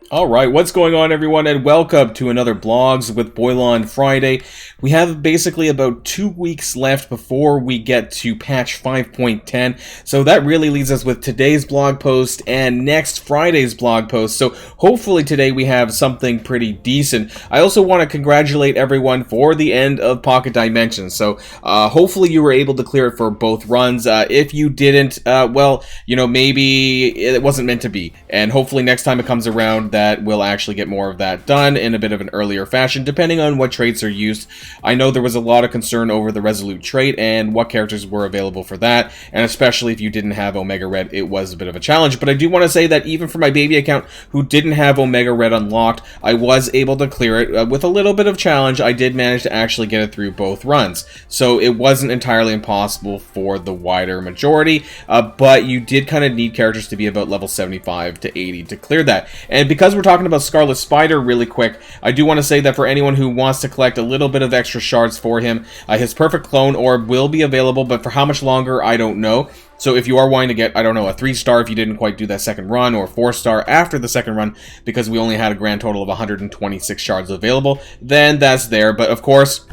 Alright, what's going on everyone, and welcome to another Blogs with Boilon Friday. We have basically about 2 weeks left before we get to patch 5.10, so that really leaves us with today's blog post and next Friday's blog post, so hopefully today we have something pretty decent. I also want to congratulate everyone for the end of Pocket Dimensions, so hopefully you were able to clear it for both runs. If you didn't, well, you know, maybe it wasn't meant to be, and hopefully next time it comes around that we'll actually get more of that done in a bit of an earlier fashion, depending on what traits are used. I know there was a lot of concern over the Resolute trait and what characters were available for that, and especially if you didn't have Omega Red, it was a bit of a challenge. But I do want to say that even for my baby account who didn't have Omega Red unlocked, I was able to clear it with a little bit of challenge. I did manage to actually get it through both runs, so it wasn't entirely impossible for the wider majority, but you did kind of need characters to be about level 75 to 80 to clear that. And because we're talking about Scarlet Spider really quick, I do want to say that for anyone who wants to collect a little bit of extra shards for him, his Perfect Clone Orb will be available, but for how much longer, I don't know. So if you are wanting to get, I don't know, a 3-star if you didn't quite do that second run, or 4-star after the second run, because we only had a grand total of 126 shards available, then that's there. But of course,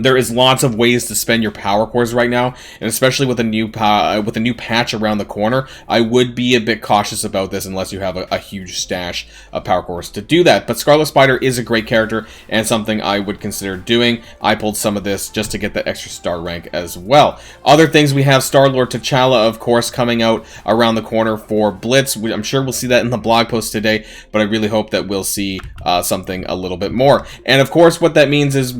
there is lots of ways to spend your power cores right now, and especially with a new patch around the corner, I would be a bit cautious about this unless you have a huge stash of power cores to do that. But Scarlet Spider is a great character and something I would consider doing. I pulled some of this just to get the extra star rank as well. Other things, we have Star-Lord T'Challa, of course, coming out around the corner for Blitz. I'm sure we'll see that in the blog post today, but I really hope that we'll see something a little bit more. And of course, what that means is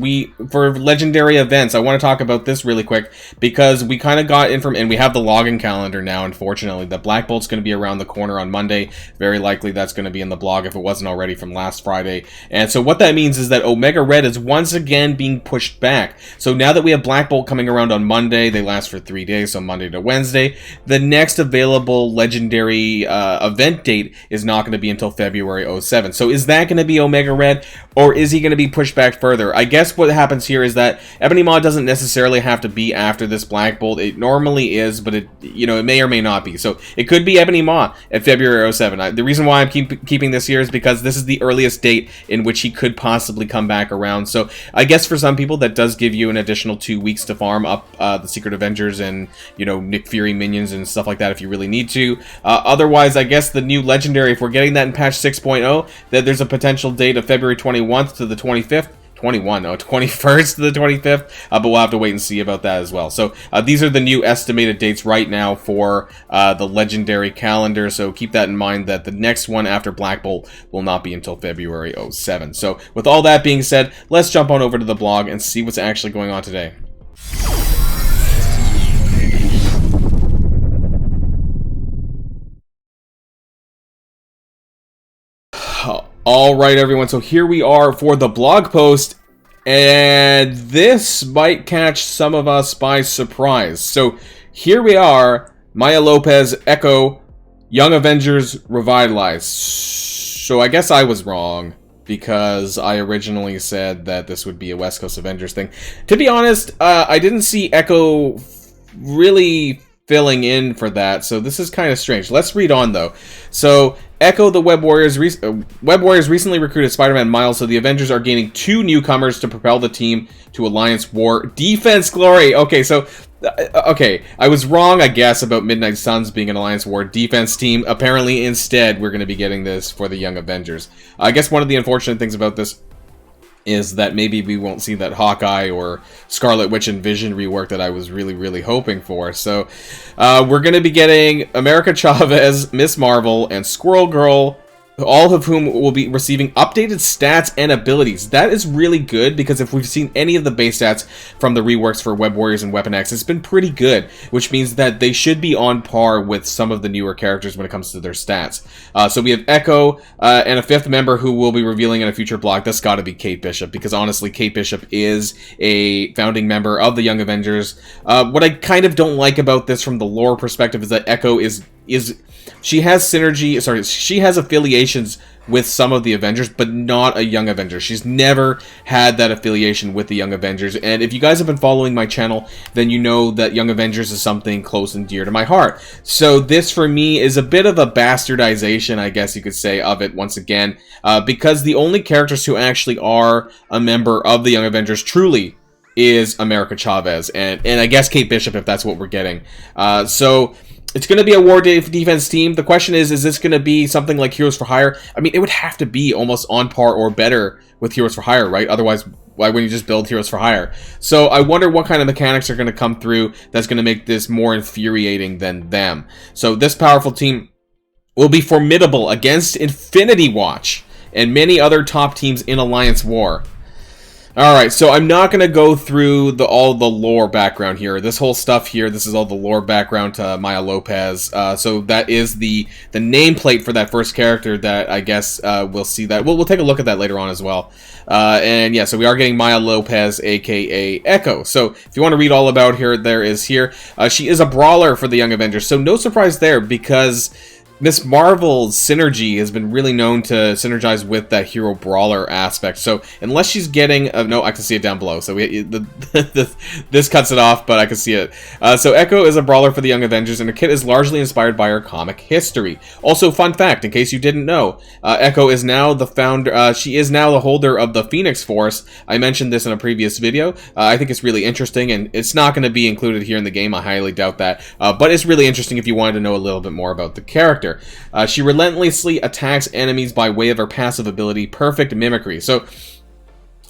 for Legendary events, I want to talk about this really quick because we kind of got and we have the login calendar now. Unfortunately, the Black Bolt's going to be around the corner on Monday. Very likely that's going to be in the blog if it wasn't already from last Friday. And so what that means is that Omega Red is once again being pushed back. So now that we have Black Bolt coming around on Monday, they last for 3 days, so Monday to Wednesday, the next available legendary event date is not going to be until February 07. So is that going to be Omega Red, or is he going to be pushed back further? I guess what happens here is that Ebony Maw doesn't necessarily have to be after this Black Bolt. It normally is, but it may or may not be. So it could be Ebony Maw at February 07. The reason why I'm keeping this here is because this is the earliest date in which he could possibly come back around. So I guess for some people that does give you an additional 2 weeks to farm up the Secret Avengers and, you know, Nick Fury minions and stuff like that if you really need to. Otherwise, I guess the new Legendary, if we're getting that in patch 6.0, that there's a potential date of February 21st to the 25th. 21st to the 25th, but we'll have to wait and see about that as well. So these are the new estimated dates right now for the Legendary calendar, so keep that in mind that the next one after Black Bolt will not be until February 07. So with all that being said, let's jump on over to the blog and see what's actually going on today. Alright everyone, so here we are for the blog post, and this might catch some of us by surprise. So here we are, Maya Lopez, Echo, Young Avengers Revitalized. So I guess I was wrong, because I originally said that this would be a West Coast Avengers thing. To be honest, I didn't see Echo really filling in for that, so this is kind of strange. Let's read on though. So Echo, the Web Warriors recently recruited Spider-Man Miles, so the Avengers are gaining 2 newcomers to propel the team to Alliance War Defense Glory. Okay, so okay, I was wrong, I guess, about Midnight Suns being an Alliance War Defense team. Apparently, instead, we're going to be getting this for the Young Avengers. I guess one of the unfortunate things about this is that maybe we won't see that Hawkeye or Scarlet Witch and Vision rework that I was really hoping for. So we're going to be getting America Chavez, Miss Marvel, and Squirrel Girl, all of whom will be receiving updated stats and abilities. That is really good, because if we've seen any of the base stats from the reworks for Web Warriors and Weapon X, it's been pretty good, which means that they should be on par with some of the newer characters when it comes to their stats. So we have Echo and a 5th member who we'll be revealing in a future blog. That's got to be Kate Bishop, because honestly, Kate Bishop is a founding member of the Young Avengers. What I kind of don't like about this from the lore perspective is that Echo is she has synergy. Sorry, she has affiliations with some of the Avengers, but not a Young Avenger. She's never had that affiliation with the Young Avengers. And if you guys have been following my channel, then you know that Young Avengers is something close and dear to my heart. So this, for me, is a bit of a bastardization, I guess you could say, of it once again, because the only characters who actually are a member of the Young Avengers truly is America Chavez and I guess Kate Bishop, if that's what we're getting. So it's going to be a war defense team. The question is this going to be something like Heroes for Hire? I mean, it would have to be almost on par or better with Heroes for Hire, right? Otherwise, why wouldn't you just build Heroes for Hire? So I wonder what kind of mechanics are going to come through that's going to make this more infuriating than them. So this powerful team will be formidable against Infinity Watch and many other top teams in Alliance War. Alright, so I'm not going to go through all the lore background here. This whole stuff here, this is all the lore background to Maya Lopez. So that is the nameplate for that first character that I guess we'll see that. We'll take a look at that later on as well. And yeah, so we are getting Maya Lopez, aka Echo. So if you want to read all about her, there is here. She is a brawler for the Young Avengers, so no surprise there because Miss Marvel's synergy has been really known to synergize with that hero brawler aspect. So unless she's getting no, I can see it down below. So this cuts it off, but I can see it. So Echo is a brawler for the Young Avengers, and her kit is largely inspired by her comic history. Also, fun fact, in case you didn't know, Echo is now the founder. She is now the holder of the Phoenix Force. I mentioned this in a previous video. I think it's really interesting, and it's not going to be included here in the game. I highly doubt that. But it's really interesting if you wanted to know a little bit more about the character. She relentlessly attacks enemies by way of her passive ability, Perfect Mimicry. So,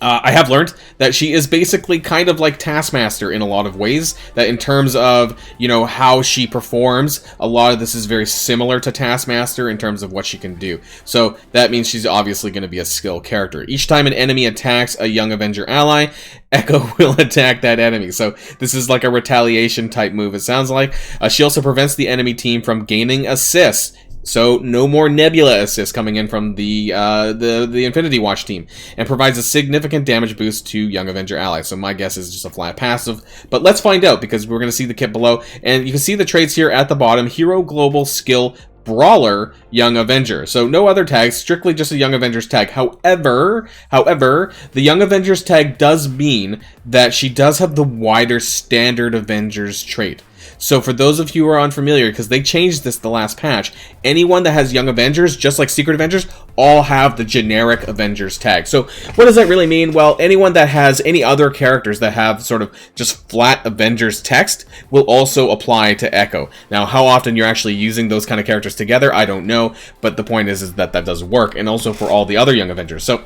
I have learned that she is basically kind of like Taskmaster in a lot of ways, that in terms of, you know, how she performs, a lot of this is very similar to Taskmaster in terms of what she can do. So that means she's obviously going to be a skill character. Each time an enemy attacks a Young Avenger ally, Echo will attack that enemy. So this is like a retaliation type move, it sounds like. She also prevents the enemy team from gaining assists. So no more Nebula assists coming in from the Infinity Watch team, and provides a significant damage boost to Young Avenger allies. So my guess is just a flat passive, but let's find out because we're going to see the kit below, and you can see the traits here at the bottom: Hero, Global, Skill, Brawler, Young Avenger. So no other tags, strictly just a Young Avengers tag. However, the Young Avengers tag does mean that she does have the wider Standard Avengers trait. So for those of you who are unfamiliar, because they changed this the last patch, anyone that has Young Avengers, just like Secret Avengers, all have the generic Avengers tag. So what does that really mean? Well, anyone that has any other characters that have sort of just flat Avengers text will also apply to Echo. Now, how often you're actually using those kind of characters together, I don't know, but the point is that that does work, and also for all the other Young Avengers. So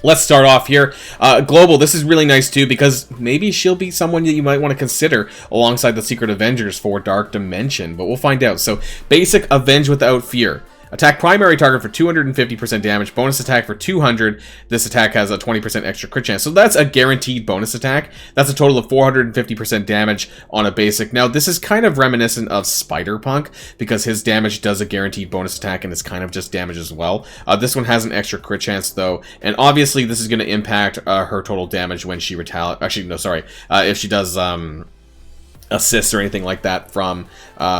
let's start off here. Global, this is really nice too, because maybe she'll be someone that you might want to consider alongside the Secret Avengers for Dark Dimension, but we'll find out. So, basic, Avenge Without Fear. Attack primary target for 250% damage, bonus attack for 200. This attack has a 20% extra crit chance. So that's a guaranteed bonus attack. That's a total of 450% damage on a basic. Now, this is kind of reminiscent of Spider-Punk, because his damage does a guaranteed bonus attack, and it's kind of just damage as well. This one has an extra crit chance, though, and obviously this is going to impact her total damage when she retaliates. Actually, no, sorry. If she does assists or anything like that from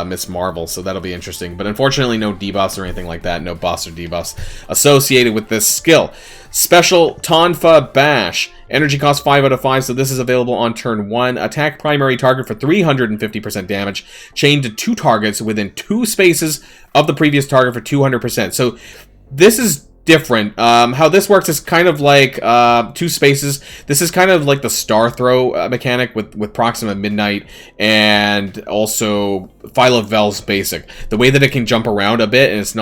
Miss Marvel, so that'll be interesting. But unfortunately, no debuffs or anything like that, no buffs or debuffs associated with this skill. Special Tonfa Bash. Energy cost 5 out of 5, so this is available on turn 1. Attack primary target for 350% damage. Chain to 2 targets within 2 spaces of the previous target for 200%. So this is different. How this works is kind of like 2 spaces. This is kind of like the Star Throw mechanic with Proxima Midnight and also Phyla-Vel's basic. The way that it can jump around a bit, and it's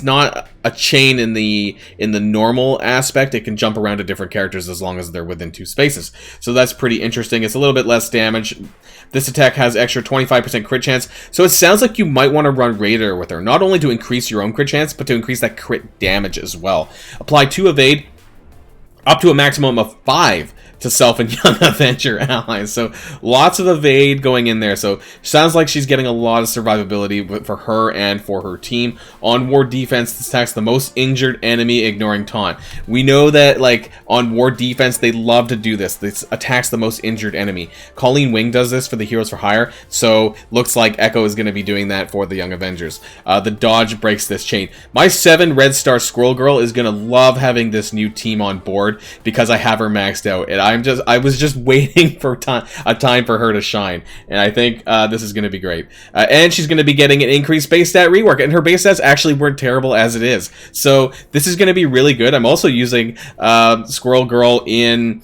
not a chain in the normal aspect. It can jump around to different characters as long as they're within 2 spaces. So that's pretty interesting. It's a little bit less damage. This attack has extra 25% crit chance, so it sounds like you might want to run Raider with her, not only to increase your own crit chance, but to increase that crit damage as well. Apply 2 evade, up to a maximum of 5 to self and Young Avenger allies. So lots of evade going in there. So sounds like she's getting a lot of survivability for her and for her team. On ward defense, this attacks the most injured enemy, ignoring taunt. We know that, like, on ward defense, they love to do this. This attacks the most injured enemy. Colleen Wing does this for the Heroes for Hire, so looks like Echo is going to be doing that for the Young Avengers. The dodge breaks this chain. My 7 red star Squirrel Girl is going to love having this new team on board because I have her maxed out, and I was just waiting for a time for her to shine, and I think this is going to be great. And she's going to be getting an increased base stat rework, and her base stats actually weren't terrible as it is. So this is going to be really good. I'm also using Squirrel Girl in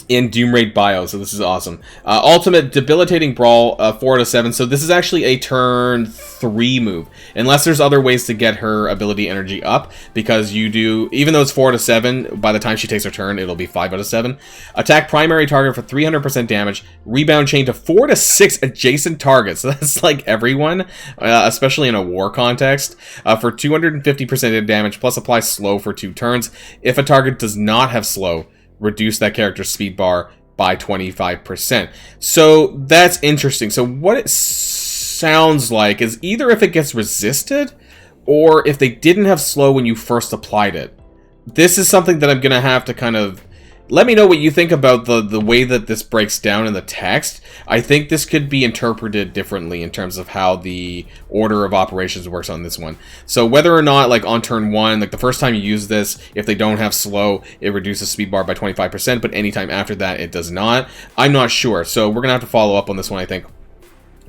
Doomraid Bio, so this is awesome. Ultimate Debilitating Brawl, 4 out of 7. So this is actually a turn 3 move, unless there's other ways to get her ability energy up, because you do, even though it's 4 out of 7, by the time she takes her turn, it'll be 5 out of 7. Attack primary target for 300% damage, rebound chain to 4 to 6 adjacent targets, so that's like everyone, especially in a war context, for 250% damage, plus apply slow for 2 turns. If a target does not have slow, reduce that character's speed bar by 25%. So that's interesting. So what it sounds like is either if it gets resisted or if they didn't have slow when you first applied it. This is something that I'm going to have to kind of... Let me know what you think about the way that this breaks down in the text. I think this could be interpreted differently in terms of how the order of operations works on this one. So whether or not, like, on turn 1, like the first time you use this, if they don't have slow, it reduces speed bar by 25%, but anytime after that, it does not. I'm not sure, so we're going to have to follow up on this one, I think.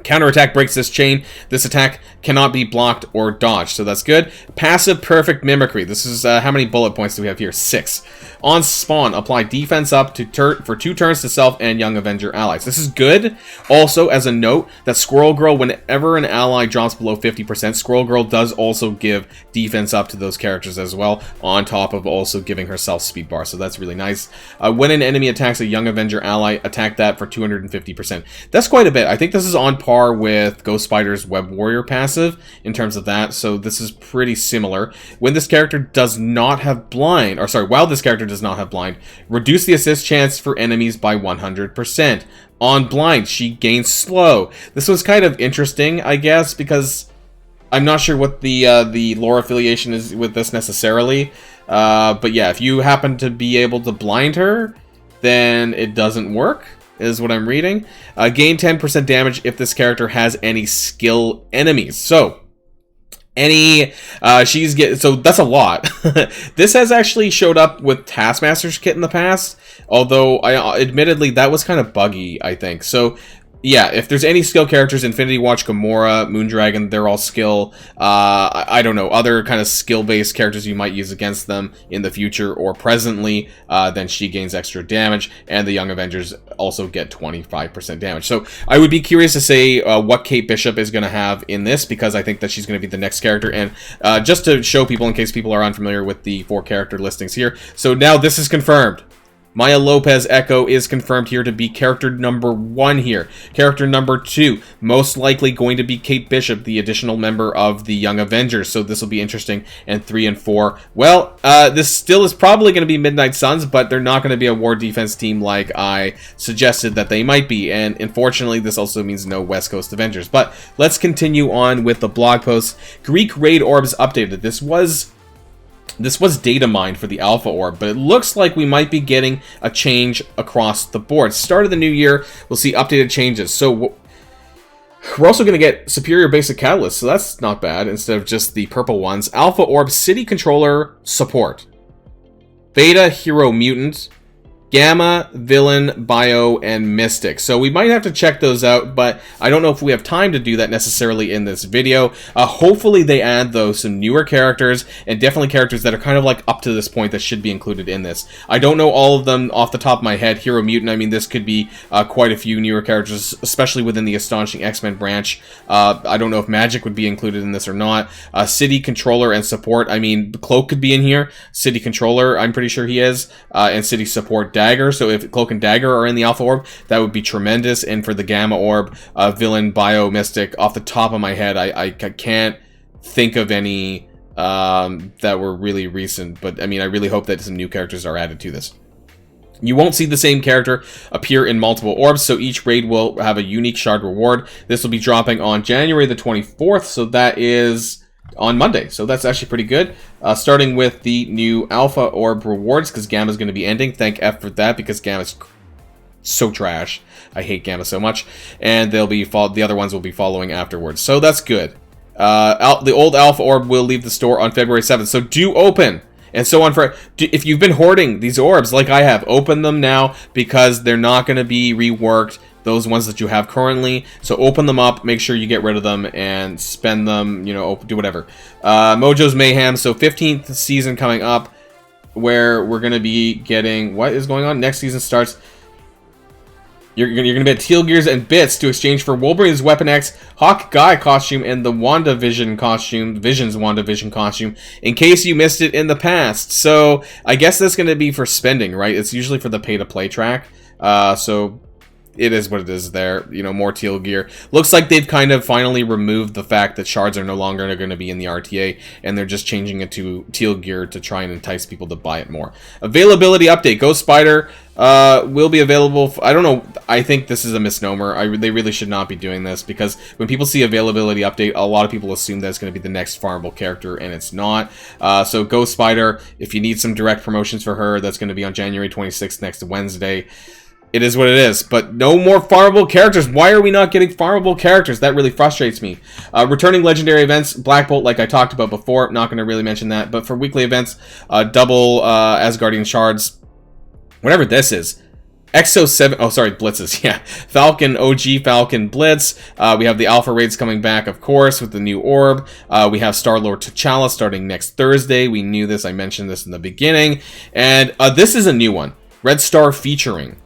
Counterattack breaks this chain. This attack cannot be blocked or dodged, so that's good. Passive Perfect Mimicry. This is, how many bullet points do we have here? 6. On spawn, apply defense up to for 2 turns to self and Young Avenger allies. This is good. Also, as a note, that Squirrel Girl, whenever an ally drops below 50%, Squirrel Girl does also give defense up to those characters as well, on top of also giving herself speed bar, so that's really nice. When an enemy attacks a Young Avenger ally, attack that for 250%. That's quite a bit. I think this is on par with Ghost Spider's Web Warrior passive in terms of that, so this is pretty similar. When this character does not have blind, or sorry, while this character does not have blind, reduce the assist chance for enemies by 100%. On blind, she gains slow. This was kind of interesting, I guess, because I'm not sure what the lore affiliation is with this necessarily, but yeah, if you happen to be able to blind her, then it doesn't work, is what I'm reading. Gain 10% damage if this character has any skill enemies. So so that's a lot. This has actually showed up with Taskmaster's kit in the past, although admittedly that was kind of buggy, I think. So yeah, if there's any skill characters, Infinity Watch, Gamora, Moondragon, they're all skill. I don't know, other kind of skill-based characters you might use against them in the future or presently, then she gains extra damage, and the Young Avengers also get 25% damage. So I would be curious to say what Kate Bishop is going to have in this, because I think that she's going to be the next character. And just to show people, in case people are unfamiliar with the 4 character listings here, so now this is confirmed. Maya Lopez Echo is confirmed here to be character number 1 here. Character number 2, most likely going to be Kate Bishop, the additional member of the Young Avengers, so this will be interesting. And 3 and 4, well, this still is probably going to be Midnight Suns, but they're not going to be a war defense team like I suggested that they might be, and unfortunately this also means no West Coast Avengers. But let's continue on with the blog post. Greek Raid Orbs updated. This was data mined for the Alpha Orb, but it looks like we might be getting a change across the board. Start of the new year, we'll see updated changes. So we're also going to get Superior Basic Catalysts, so that's not bad, instead of just the purple ones. Alpha Orb City Controller Support. Beta Hero Mutant. Gamma, Villain, Bio, and Mystic. So we might have to check those out, but I don't know if we have time to do that necessarily in this video. Hopefully they add, though, some newer characters, and definitely characters that are kind of like up to this point that should be included in this. I don't know all of them off the top of my head. Hero Mutant, I mean, this could be quite a few newer characters, especially within the Astonishing X-Men branch. I don't know if Magic would be included in this or not. City Controller and Support, I mean, Cloak could be in here. City Controller, I'm pretty sure he is. And City Support, Dagger. So if Cloak and Dagger are in the Alpha Orb, that would be tremendous. And for the Gamma Orb, Villain, Bio, Mystic, off the top of my head, I can't think of any that were really recent. But I mean, I really hope that some new characters are added to this. You won't see the same character appear in multiple orbs, so each raid will have a unique shard reward. This will be dropping on January the 24th, so that is on Monday. So that's actually pretty good. Starting with the new Alpha Orb Rewards, because Gamma's going to be ending. Thank F for that, because Gamma's so trash. I hate Gamma so much. And they'll be the other ones will be following afterwards. So that's good. The old Alpha Orb will leave the store on February 7th, so do open. And so on if you've been hoarding these orbs like I have, open them now because they're not going to be reworked, those ones that you have currently. So open them up, make sure you get rid of them and spend them, you know, do whatever. Mojo's Mayhem, so 15th season coming up where we're going to be getting, what is going on? Next season starts. You're going to get Teal Gears and Bits to exchange for Wolverine's Weapon X, Hawkeye costume, and the WandaVision costume, Vision's WandaVision costume, in case you missed it in the past. So, I guess that's going to be for spending, right? It's usually for the pay-to-play track. So, it is what it is there. You know, more Teal Gear. Looks like they've kind of finally removed the fact that shards are no longer going to be in the RTA, and they're just changing it to Teal Gear to try and entice people to buy it more. Availability update. Ghost Spider will be available. I don't know. I think this is a misnomer. They really should not be doing this, because when people see availability update, a lot of people assume that it's going to be the next farmable character, and it's not. So Ghost Spider, if you need some direct promotions for her, that's going to be on January 26th, next Wednesday. It is what it is, but no more farmable characters. Why are we not getting farmable characters? That really frustrates me. Returning legendary events, Black Bolt, like I talked about before. Not going to really mention that, but for weekly events, double Asgardian shards. Whatever this is. Exo 7, oh sorry, Blitzes, yeah. Falcon, OG Falcon Blitz. We have the Alpha Raids coming back, of course, with the new Orb. We have Star-Lord T'Challa starting next Thursday. We knew this, I mentioned this in the beginning. And this is a new one. Red Star featuring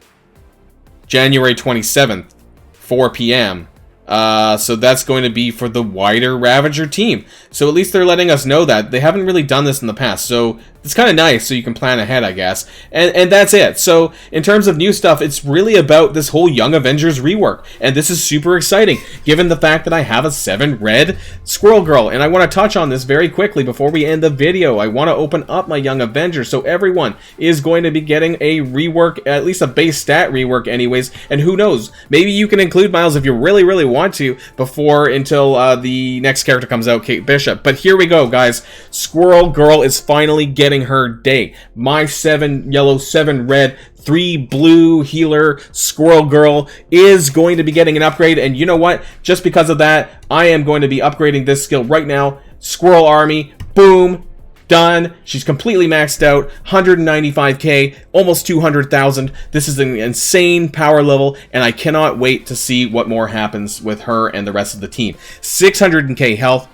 January 27th, 4 p.m. So that's going to be for the wider Ravager team. So at least they're letting us know that. They haven't really done this in the past, so it's kind of nice, so you can plan ahead, I guess. And that's it. So in terms of new stuff, it's really about this whole Young Avengers rework. And this is super exciting, given the fact that I have a 7 red Squirrel Girl. And I want to touch on this very quickly before we end the video. I want to open up my Young Avengers, so everyone is going to be getting a rework, at least a base stat rework anyways. And who knows, maybe you can include Miles if you really, really want to until the next character comes out, Kate Bishop. But here we go, guys. Squirrel Girl is finally getting her day. My 7 yellow, 7 red, 3 blue healer Squirrel Girl is going to be getting an upgrade, and you know what? Just because of that, I am going to be upgrading this skill right now. Squirrel Army, boom, done. She's completely maxed out. 195k, almost 200,000. This is an insane power level, and I cannot wait to see what more happens with her and the rest of the team. 600k health.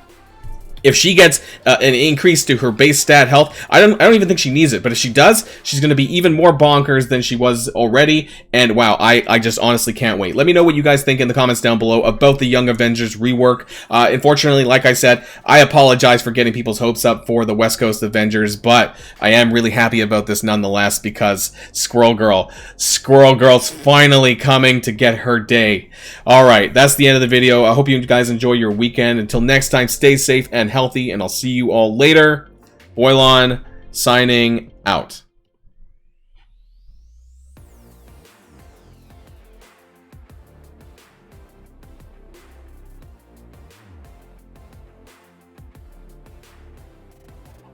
If she gets an increase to her base stat health, I don't even think she needs it. But if she does, she's going to be even more bonkers than she was already. And wow, I just honestly can't wait. Let me know what you guys think in the comments down below about the Young Avengers rework. Unfortunately, like I said, I apologize for getting people's hopes up for the West Coast Avengers, but I am really happy about this nonetheless, because Squirrel Girl's finally coming to get her day. All right, that's the end of the video. I hope you guys enjoy your weekend. Until next time, stay safe and healthy, and I'll see you all later. Boilon signing out.